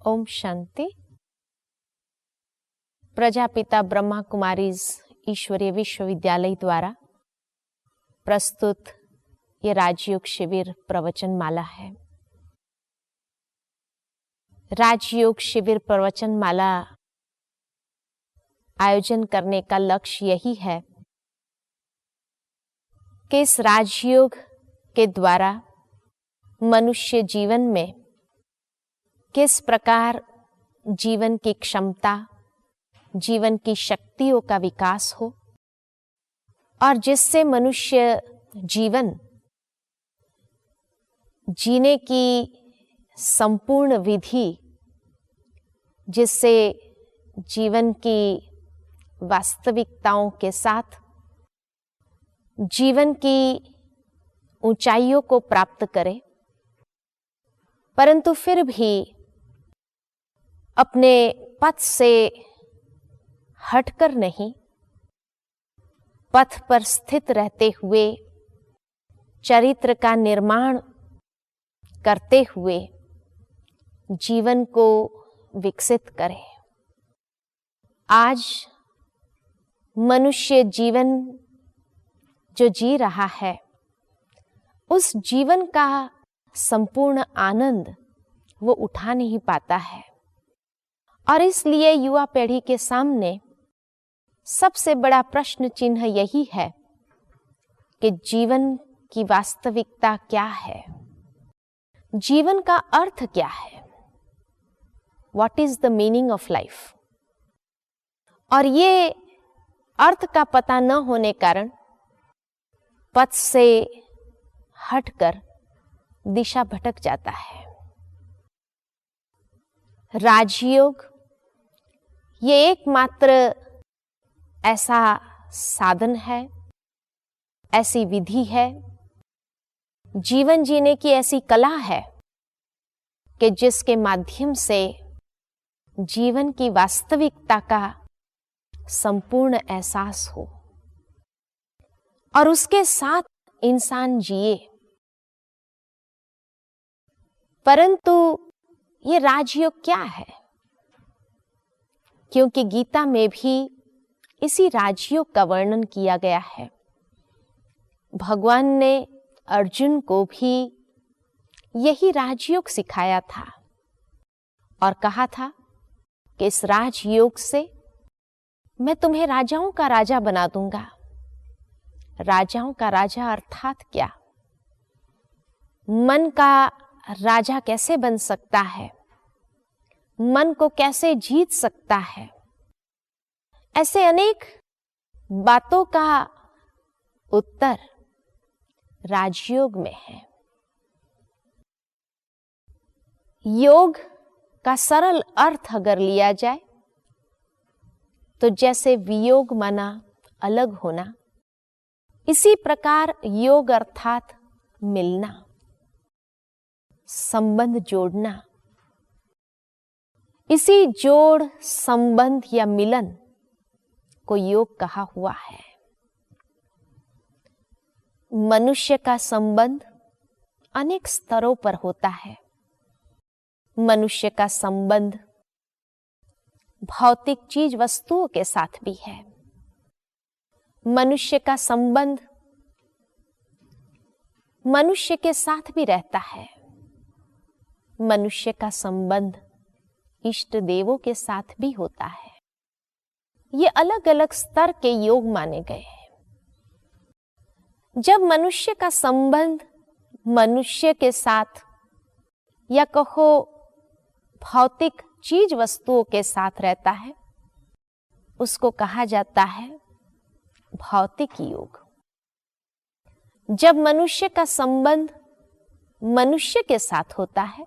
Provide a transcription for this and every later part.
ओम शांति। प्रजापिता ब्रह्मा कुमारीज ईश्वरीय विश्वविद्यालय द्वारा प्रस्तुत ये राजयोग शिविर प्रवचन माला है। राजयोग शिविर प्रवचन माला आयोजन करने का लक्ष्य यही है कि इस राजयोग के द्वारा मनुष्य जीवन में किस प्रकार जीवन की क्षमता, जीवन की शक्तियों का विकास हो और जिससे मनुष्य जीवन जीने की संपूर्ण विधि, जिससे जीवन की वास्तविकताओं के साथ जीवन की ऊंचाइयों को प्राप्त करे, परंतु फिर भी अपने पथ से हटकर नहीं, पथ पर स्थित रहते हुए चरित्र का निर्माण करते हुए जीवन को विकसित करे। आज मनुष्य जीवन जो जी रहा है, उस जीवन का संपूर्ण आनंद वो उठा नहीं पाता है और इसलिए युवा पीढ़ी के सामने सबसे बड़ा प्रश्न चिन्ह यही है कि जीवन की वास्तविकता क्या है, जीवन का अर्थ क्या है, what is the meaning of life. और ये अर्थ का पता न होने कारण पथ से हटकर दिशा भटक जाता है। राजयोग ये एकमात्र ऐसा साधन है, ऐसी विधि है, जीवन जीने की ऐसी कला है कि जिसके माध्यम से जीवन की वास्तविकता का संपूर्ण एहसास हो और उसके साथ इंसान जिए। परंतु ये राजयोग क्या है? क्योंकि गीता में भी इसी राजयोग का वर्णन किया गया है। भगवान ने अर्जुन को भी यही राजयोग सिखाया था और कहा था कि इस राजयोग से मैं तुम्हें राजाओं का राजा बना दूंगा। राजाओं का राजा अर्थात क्या? मन का राजा कैसे बन सकता है, मन को कैसे जीत सकता है, ऐसे अनेक बातों का उत्तर राजयोग में है। योग का सरल अर्थ अगर लिया जाए तो जैसे वियोग माना अलग होना, इसी प्रकार योग अर्थात मिलना, संबंध जोड़ना। इसी जोड़, संबंध या मिलन को योग कहा हुआ है। मनुष्य का संबंध अनेक स्तरों पर होता है। मनुष्य का संबंध भौतिक चीज वस्तुओं के साथ भी है। मनुष्य का संबंध मनुष्य के साथ भी रहता है। मनुष्य का संबंध इष्ट देवों के साथ भी होता है। ये अलग अलग स्तर के योग माने गए हैं। जब मनुष्य का संबंध मनुष्य के साथ या कहो भौतिक चीज वस्तुओं के साथ रहता है, उसको कहा जाता है भौतिक योग। जब मनुष्य का संबंध मनुष्य के साथ होता है,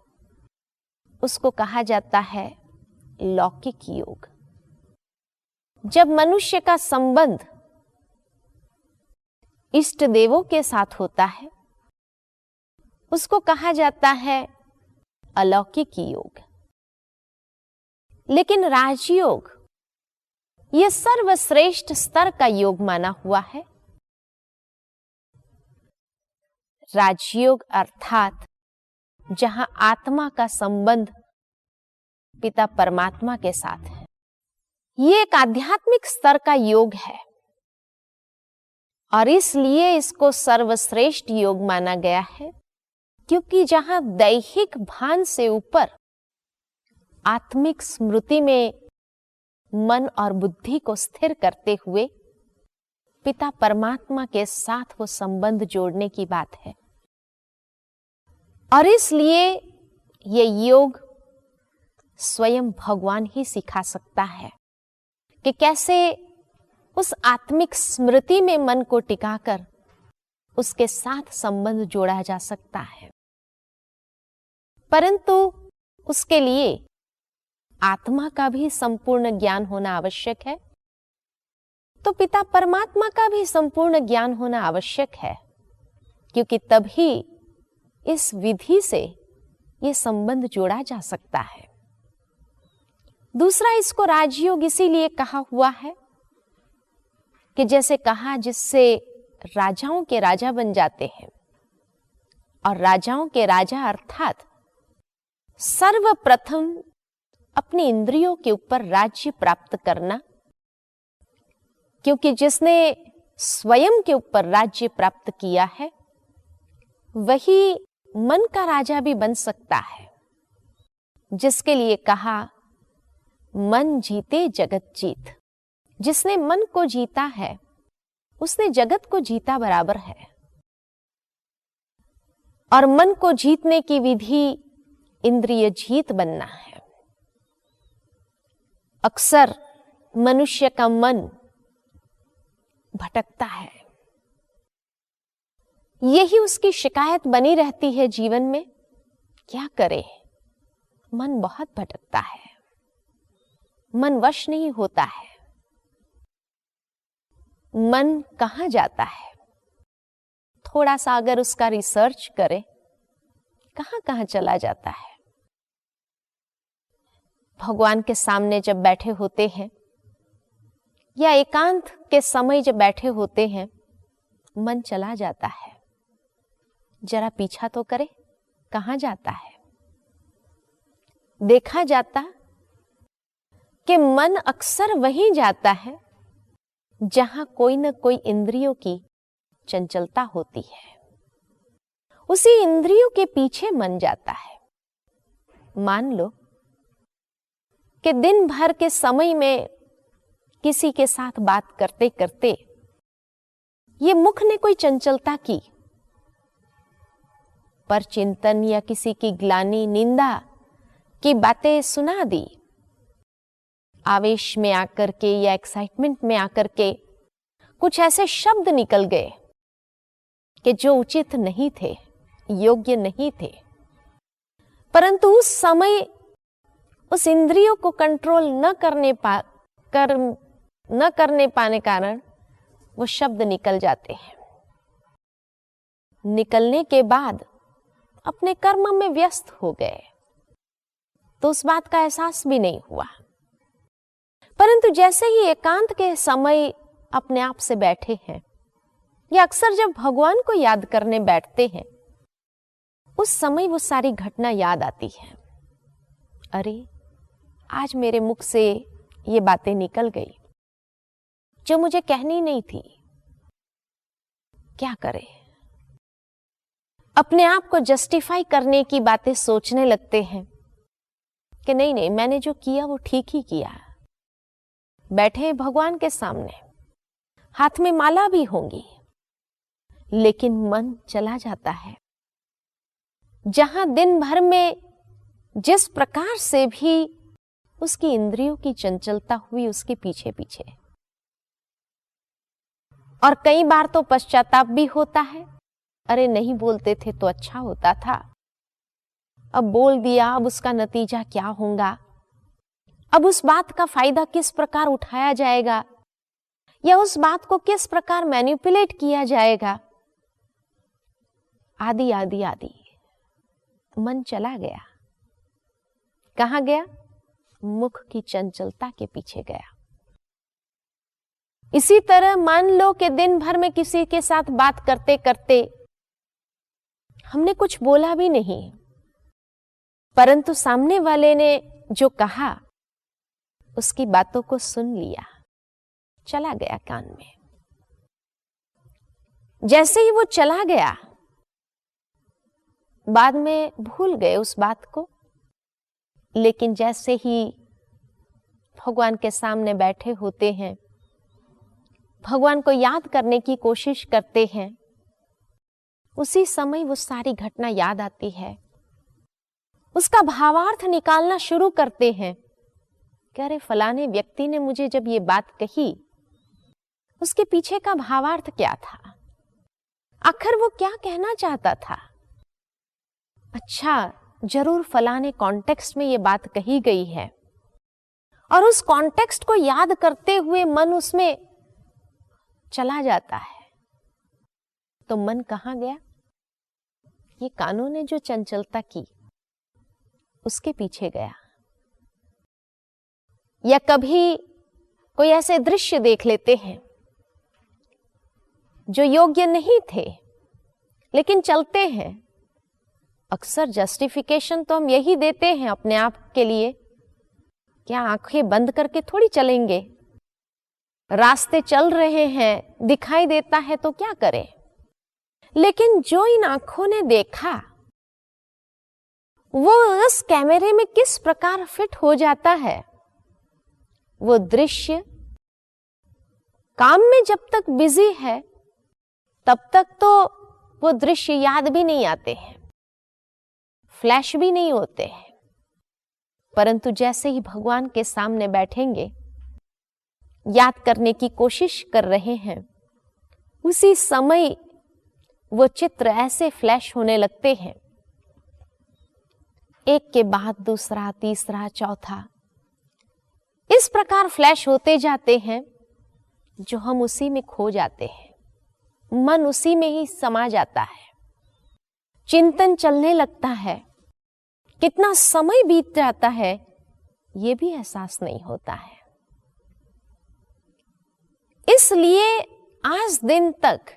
उसको कहा जाता है लौकिक योग। जब मनुष्य का संबंध इष्ट देवों के साथ होता है, उसको कहा जाता है अलौकिक योग। लेकिन राजयोग यह सर्वश्रेष्ठ स्तर का योग माना हुआ है। राजयोग अर्थात जहां आत्मा का संबंध पिता परमात्मा के साथ है। ये एक आध्यात्मिक स्तर का योग है और इसलिए इसको सर्वश्रेष्ठ योग माना गया है, क्योंकि जहां दैहिक भान से ऊपर आत्मिक स्मृति में मन और बुद्धि को स्थिर करते हुए पिता परमात्मा के साथ वो संबंध जोड़ने की बात है। और इसलिए ये योग स्वयं भगवान ही सिखा सकता है कि कैसे उस आत्मिक स्मृति में मन को टिकाकर उसके साथ संबंध जोड़ा जा सकता है। परंतु उसके लिए आत्मा का भी संपूर्ण ज्ञान होना आवश्यक है, तो पिता परमात्मा का भी संपूर्ण ज्ञान होना आवश्यक है, क्योंकि तभी इस विधि से यह संबंध जोड़ा जा सकता है। दूसरा, इसको राजयोग इसीलिए कहा हुआ है कि जैसे कहा जिससे राजाओं के राजा बन जाते हैं, और राजाओं के राजा अर्थात सर्वप्रथम अपनी इंद्रियों के ऊपर राज्य प्राप्त करना, क्योंकि जिसने स्वयं के ऊपर राज्य प्राप्त किया है वही मन का राजा भी बन सकता है, जिसके लिए कहा मन जीते जगत जीत। जिसने मन को जीता है उसने जगत को जीता बराबर है। और मन को जीतने की विधि इंद्रिय जीत बनना है। अक्सर मनुष्य का मन भटकता है, यही उसकी शिकायत बनी रहती है जीवन में। क्या करे, मन बहुत भटकता है, मन वश नहीं होता है। मन कहां जाता है, थोड़ा सा अगर उसका रिसर्च करे, कहां कहां चला जाता है। भगवान के सामने जब बैठे होते हैं या एकांत के समय जब बैठे होते हैं, मन चला जाता है। जरा पीछा तो करे, कहां जाता है। देखा जाता कि मन अक्सर वहीं जाता है जहां कोई न कोई इंद्रियों की चंचलता होती है। उसी इंद्रियों के पीछे मन जाता है। मान लो कि दिन भर के समय में किसी के साथ बात करते करते ये मुख ने कोई चंचलता की, पर चिंतन या किसी की ग्लानि निंदा की बातें सुना दी, आवेश में आकर के या एक्साइटमेंट में आकर के कुछ ऐसे शब्द निकल गए कि जो उचित नहीं थे, योग्य नहीं थे, परंतु उस समय उस इंद्रियों को कंट्रोल न करने पाने कारण वो शब्द निकल जाते हैं। निकलने के बाद अपने कर्म में व्यस्त हो गए तो उस बात का एहसास भी नहीं हुआ। परंतु जैसे ही एकांत के समय अपने आप से बैठे हैं या अक्सर जब भगवान को याद करने बैठते हैं, उस समय वो सारी घटना याद आती है। अरे, आज मेरे मुख से ये बातें निकल गई जो मुझे कहनी नहीं थी। क्या करें, अपने आप को जस्टिफाई करने की बातें सोचने लगते हैं कि नहीं नहीं, मैंने जो किया वो ठीक ही किया। बैठे हैं भगवान के सामने, हाथ में माला भी होंगी, लेकिन मन चला जाता है। जहां दिन भर में जिस प्रकार से भी उसकी इंद्रियों की चंचलता हुई, उसके पीछे पीछे। और कई बार तो पश्चाताप भी होता है, अरे नहीं बोलते थे तो अच्छा होता था, अब बोल दिया, अब उसका नतीजा क्या होगा, अब उस बात का फायदा किस प्रकार उठाया जाएगा या उस बात को किस प्रकार मैनिपुलेट किया जाएगा, आदि आदि आदि। मन चला गया। कहां गया? मुख की चंचलता के पीछे गया। इसी तरह मान लो कि दिन भर में किसी के साथ बात करते करते हमने कुछ बोला भी नहीं, परंतु सामने वाले ने जो कहा उसकी बातों को सुन लिया, चला गया कान में। जैसे ही वो चला गया, बाद में भूल गए उस बात को, लेकिन जैसे ही भगवान के सामने बैठे होते हैं, भगवान को याद करने की कोशिश करते हैं, उसी समय वो सारी घटना याद आती है। उसका भावार्थ निकालना शुरू करते हैं कि अरे फलाने व्यक्ति ने मुझे जब ये बात कही, उसके पीछे का भावार्थ क्या था, आखिर वो क्या कहना चाहता था। अच्छा, जरूर फलाने कॉन्टेक्स्ट में ये बात कही गई है, और उस कॉन्टेक्स्ट को याद करते हुए मन उसमें चला जाता है। तो मन कहाँ गया? ये कानों ने जो चंचलता की उसके पीछे गया। या कभी कोई ऐसे दृश्य देख लेते हैं जो योग्य नहीं थे, लेकिन चलते हैं। अक्सर जस्टिफिकेशन तो हम यही देते हैं अपने आप के लिए, क्या आंखें बंद करके थोड़ी चलेंगे, रास्ते चल रहे हैं, दिखाई देता है तो क्या करें। लेकिन जो इन आंखों ने देखा वो उस कैमरे में किस प्रकार फिट हो जाता है। वो दृश्य काम में जब तक बिजी है तब तक तो वो दृश्य याद भी नहीं आते हैं, फ्लैश भी नहीं होते हैं, परंतु जैसे ही भगवान के सामने बैठेंगे, याद करने की कोशिश कर रहे हैं, उसी समय वो चित्र ऐसे फ्लैश होने लगते हैं, एक के बाद दूसरा, तीसरा, चौथा, इस प्रकार फ्लैश होते जाते हैं जो हम उसी में खो जाते हैं, मन उसी में ही समा जाता है, चिंतन चलने लगता है, कितना समय बीत जाता है ये भी एहसास नहीं होता है। इसलिए आज दिन तक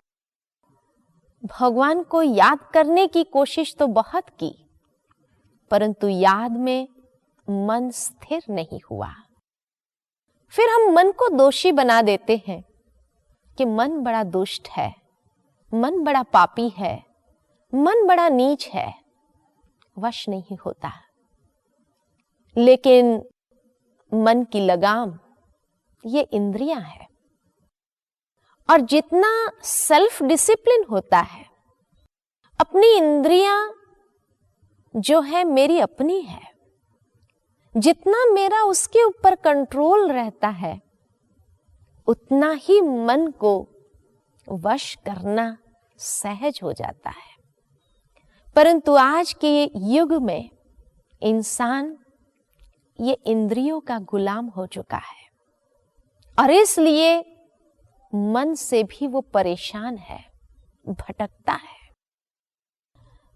भगवान को याद करने की कोशिश तो बहुत की, परंतु याद में मन स्थिर नहीं हुआ। फिर हम मन को दोषी बना देते हैं कि मन बड़ा दुष्ट है, मन बड़ा पापी है, मन बड़ा नीच है, वश नहीं होता। लेकिन मन की लगाम ये इंद्रियां है, और जितना सेल्फ डिसिप्लिन होता है, अपनी इंद्रियां जो है मेरी अपनी है, जितना मेरा उसके ऊपर कंट्रोल रहता है, उतना ही मन को वश करना सहज हो जाता है। परंतु आज के युग में इंसान ये इंद्रियों का गुलाम हो चुका है, और इसलिए मन से भी वो परेशान है, भटकता है।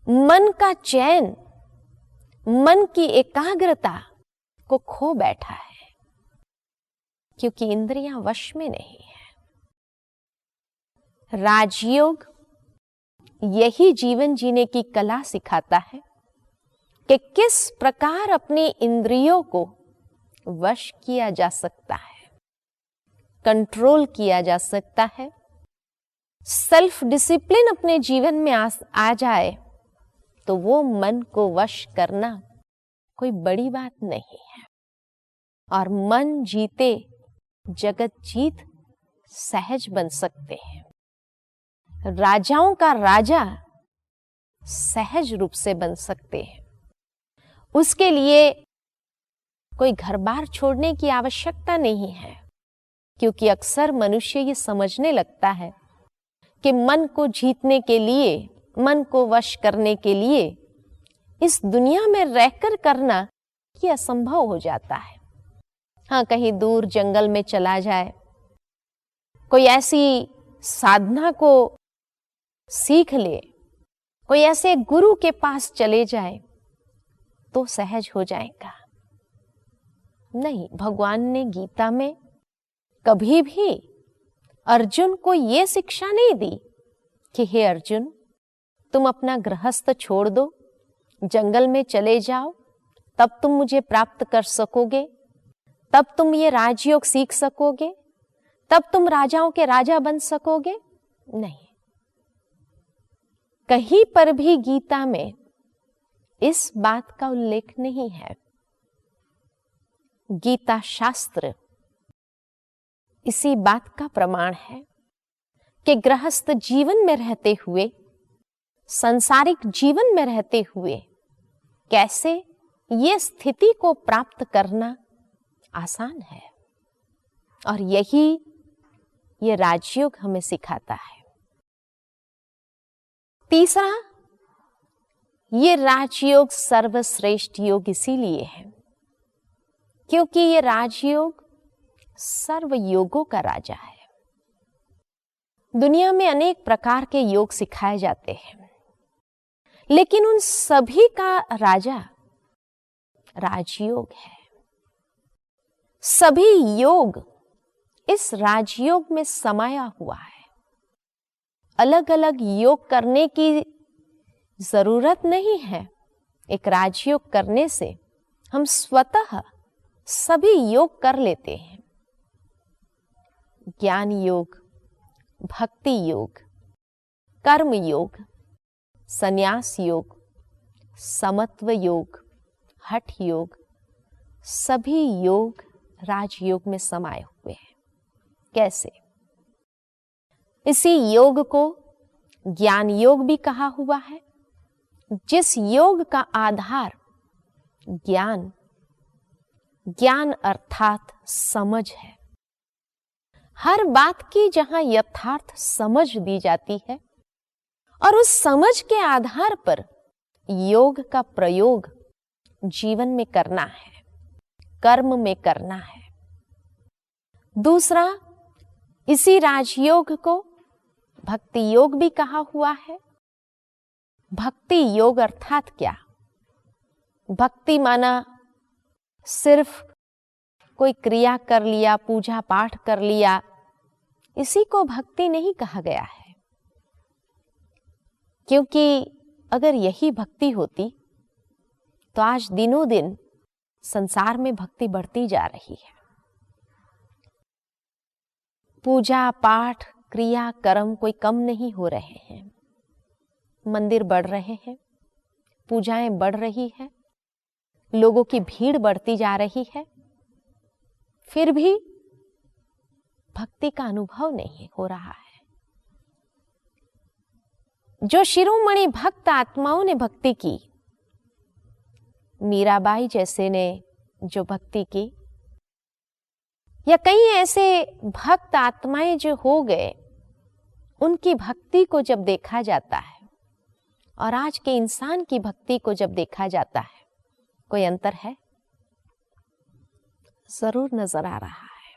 मन का चैन, मन की एकाग्रता को खो बैठा है, क्योंकि इंद्रियां वश में नहीं है। राजयोग यही जीवन जीने की कला सिखाता है कि किस प्रकार अपनी इंद्रियों को वश किया जा सकता है, कंट्रोल किया जा सकता है। सेल्फ डिसिप्लिन अपने जीवन में आ जाए तो वो मन को वश करना कोई बड़ी बात नहीं है, और मन जीते जगत जीत सहज बन सकते हैं। राजाओं का राजा सहज रूप से बन सकते हैं। उसके लिए कोई घर बार छोड़ने की आवश्यकता नहीं है, क्योंकि अक्सर मनुष्य ये समझने लगता है कि मन को जीतने के लिए, मन को वश करने के लिए इस दुनिया में रहकर करना ये असंभव हो जाता है। हाँ, कहीं दूर जंगल में चला जाए, कोई ऐसी साधना को सीख ले, कोई ऐसे गुरु के पास चले जाए तो सहज हो जाएगा। नहीं, भगवान ने गीता में कभी भी अर्जुन को यह शिक्षा नहीं दी कि हे अर्जुन, तुम अपना गृहस्थ छोड़ दो, जंगल में चले जाओ तब तुम मुझे प्राप्त कर सकोगे, तब तुम ये राजयोग सीख सकोगे, तब तुम राजाओं के राजा बन सकोगे। नहीं, कहीं पर भी गीता में इस बात का उल्लेख नहीं है। गीता शास्त्र इसी बात का प्रमाण है कि गृहस्थ जीवन में रहते हुए, सांसारिक जीवन में रहते हुए कैसे ये स्थिति को प्राप्त करना आसान है। और यही ये राजयोग हमें सिखाता है। तीसरा, ये राजयोग सर्वश्रेष्ठ योग इसीलिए है क्योंकि ये राजयोग सर्व योगों का राजा है। दुनिया में अनेक प्रकार के योग सिखाए जाते हैं, लेकिन उन सभी का राजा राजयोग है। सभी योग इस राजयोग में समाया हुआ है। अलग अलग योग करने की जरूरत नहीं है। एक राजयोग करने से हम स्वतः सभी योग कर लेते हैं। ज्ञान योग, भक्ति योग, कर्म योग, संन्यास योग, समत्व योग, हठ योग, सभी योग राजयोग में समाये हुए हैं। कैसे? इसी योग को ज्ञान योग भी कहा हुआ है, जिस योग का आधार ज्ञान, ज्ञान अर्थात समझ है। हर बात की जहां यथार्थ समझ दी जाती है और उस समझ के आधार पर योग का प्रयोग जीवन में करना है, कर्म में करना है। दूसरा, इसी राजयोग को भक्ति योग भी कहा हुआ है। भक्ति योग अर्थात क्या? भक्ति माना सिर्फ कोई क्रिया कर लिया, पूजा पाठ कर लिया, इसी को भक्ति नहीं कहा गया है। क्योंकि अगर यही भक्ति होती तो आज दिनों दिन संसार में भक्ति बढ़ती जा रही है। पूजा पाठ, क्रिया कर्म कोई कम नहीं हो रहे हैं। मंदिर बढ़ रहे हैं, पूजाएं बढ़ रही है, लोगों की भीड़ बढ़ती जा रही है, फिर भी भक्ति का अनुभव नहीं हो रहा है। जो शिरोमणि भक्त आत्माओं ने भक्ति की, मीराबाई जैसे ने जो भक्ति की, या कई ऐसे भक्त आत्माएं जो हो गए, उनकी भक्ति को जब देखा जाता है और आज के इंसान की भक्ति को जब देखा जाता है, कोई अंतर है? जरूर नजर आ रहा है।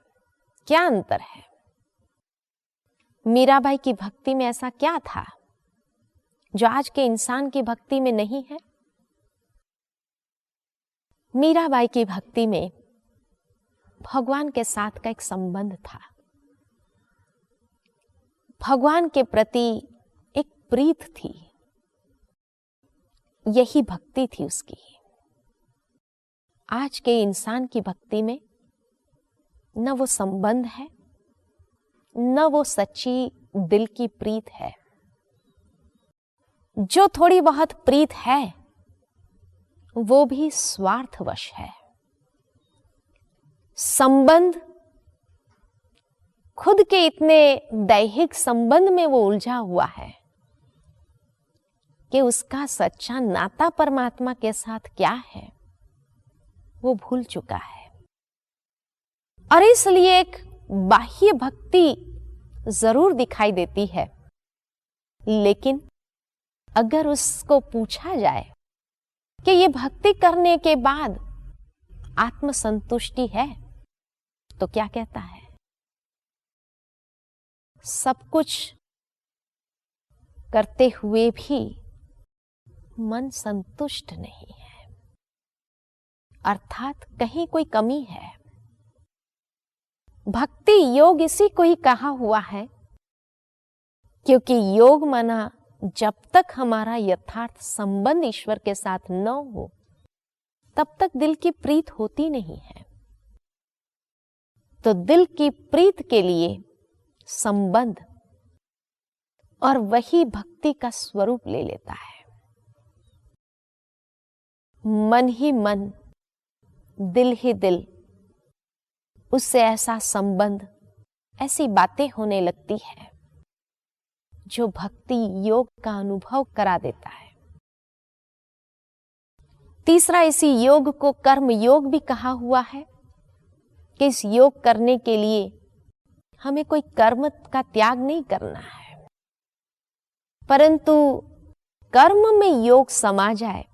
क्या अंतर है? मीराबाई की भक्ति में ऐसा क्या था जो आज के इंसान की भक्ति में नहीं है? मीराबाई की भक्ति में भगवान के साथ का एक संबंध था। भगवान के प्रति एक प्रीत थी। यही भक्ति थी उसकी। आज के इंसान की भक्ति में न वो संबंध है, न वो सच्ची दिल की प्रीत है। जो थोड़ी बहुत प्रीत है वो भी स्वार्थवश है। संबंध खुद के इतने दैहिक संबंध में वो उलझा हुआ है कि उसका सच्चा नाता परमात्मा के साथ क्या है वो भूल चुका है। और इसलिए एक बाह्य भक्ति जरूर दिखाई देती है, लेकिन अगर उसको पूछा जाए कि ये भक्ति करने के बाद आत्मसंतुष्टि है, तो क्या कहता है? सब कुछ करते हुए भी मन संतुष्ट नहीं है, अर्थात कहीं कोई कमी है। भक्ति योग इसी को ही कहा हुआ है, क्योंकि योग माना जब तक हमारा यथार्थ संबंध ईश्वर के साथ न हो, तब तक दिल की प्रीत होती नहीं है। तो दिल की प्रीत के लिए संबंध और वही भक्ति का स्वरूप ले लेता है। मन ही मन, दिल ही दिल, उससे ऐसा संबंध, ऐसी बातें होने लगती है जो भक्ति योग का अनुभव करा देता है। तीसरा, इसी योग को कर्म योग भी कहा हुआ है कि इस योग करने के लिए हमें कोई कर्म का त्याग नहीं करना है, परंतु कर्म में योग समा जाए,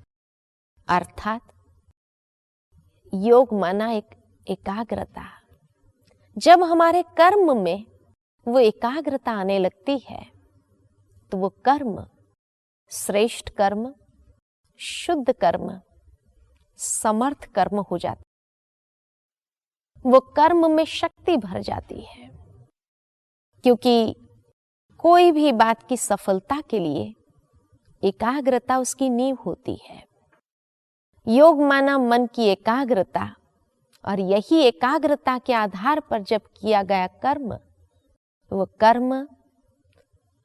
अर्थात योग माना एक एकाग्रता। जब हमारे कर्म में वो एकाग्रता आने लगती है तो वो कर्म श्रेष्ठ कर्म, शुद्ध कर्म, समर्थ कर्म हो जाता। वो कर्म में शक्ति भर जाती है, क्योंकि कोई भी बात की सफलता के लिए एकाग्रता उसकी नींव होती है। योग माना मन की एकाग्रता, और यही एकाग्रता के आधार पर जब किया गया कर्म, वो कर्म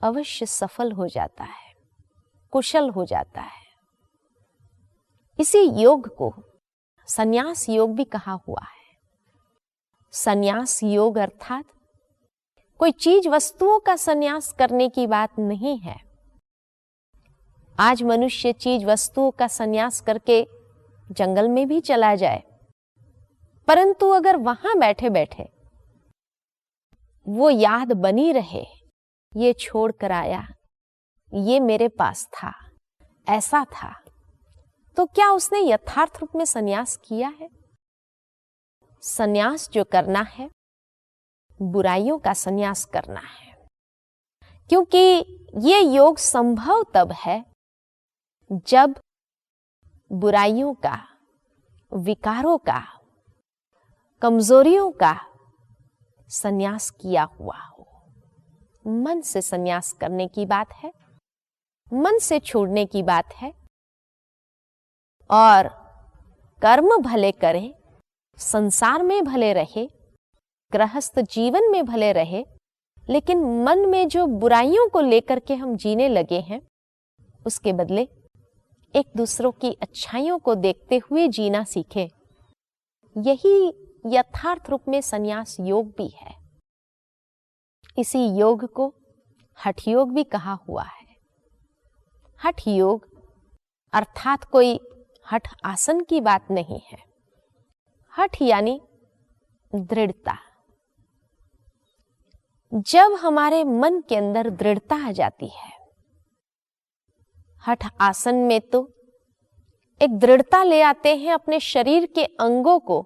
अवश्य सफल हो जाता है, कुशल हो जाता है। इसी योग को संन्यास योग भी कहा हुआ है। संन्यास योग अर्थात कोई चीज वस्तुओं का संन्यास करने की बात नहीं है। आज मनुष्य चीज वस्तुओं का संन्यास करके जंगल में भी चला जाए, परंतु अगर वहां बैठे बैठे वो याद बनी रहे, ये छोड़ कर आया, ये मेरे पास था, ऐसा था, तो क्या उसने यथार्थ रूप में संन्यास किया है? संन्यास जो करना है, बुराइयों का संन्यास करना है, क्योंकि ये योग संभव तब है जब बुराइयों का, विकारों का, कमजोरियों का संन्यास किया हुआ हो। मन से संन्यास करने की बात है, मन से छोड़ने की बात है। और कर्म भले करें, संसार में भले रहे, गृहस्थ जीवन में भले रहे, लेकिन मन में जो बुराइयों को लेकर के हम जीने लगे हैं, उसके बदले एक दूसरों की अच्छाइयों को देखते हुए जीना सीखें। यही यथार्थ रूप में संन्यास योग भी है। इसी योग को हठ योग भी कहा हुआ है। हठ योग अर्थात कोई हठ आसन की बात नहीं है। हठ यानी दृढ़ता। जब हमारे मन के अंदर दृढ़ता आ जाती है, हठ आसन में तो एक दृढ़ता ले आते हैं अपने शरीर के अंगों को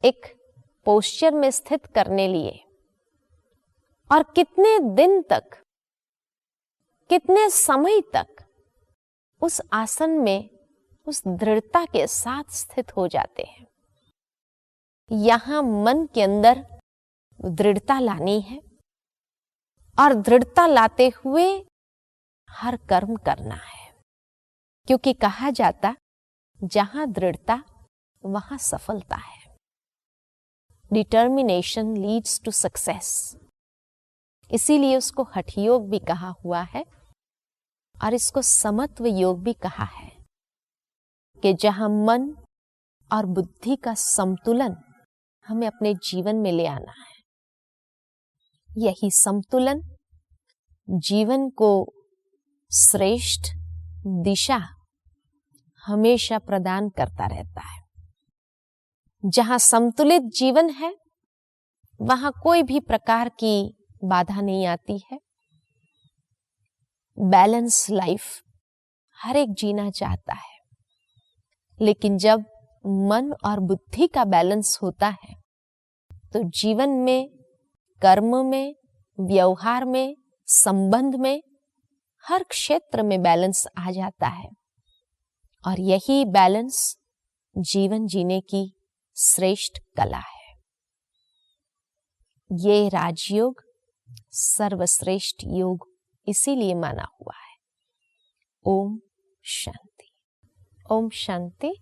एक पोस्चर में स्थित करने लिए, और कितने दिन तक, कितने समय तक उस आसन में उस दृढ़ता के साथ स्थित हो जाते हैं। यहां मन के अंदर दृढ़ता लानी है, और दृढ़ता लाते हुए हर कर्म करना है, क्योंकि कहा जाता जहां दृढ़ता वहां सफलता है। Determination leads to success. इसीलिए उसको हठ योग भी कहा हुआ है, और इसको समत्व योग भी कहा है, कि जहां मन और बुद्धि का संतुलन हमें अपने जीवन में ले आना है। यही संतुलन जीवन को श्रेष्ठ दिशा हमेशा प्रदान करता रहता है। जहां संतुलित जीवन है, वहां कोई भी प्रकार की बाधा नहीं आती है। बैलेंस लाइफ हर एक जीना चाहता है, लेकिन जब मन और बुद्धि का बैलेंस होता है, तो जीवन में, कर्म में, व्यवहार में, संबंध में, हर क्षेत्र में बैलेंस आ जाता है। और यही बैलेंस जीवन जीने की श्रेष्ठ कला है। ये राजयोग सर्वश्रेष्ठ योग इसीलिए माना हुआ है। ओम शांति। ओम शांति।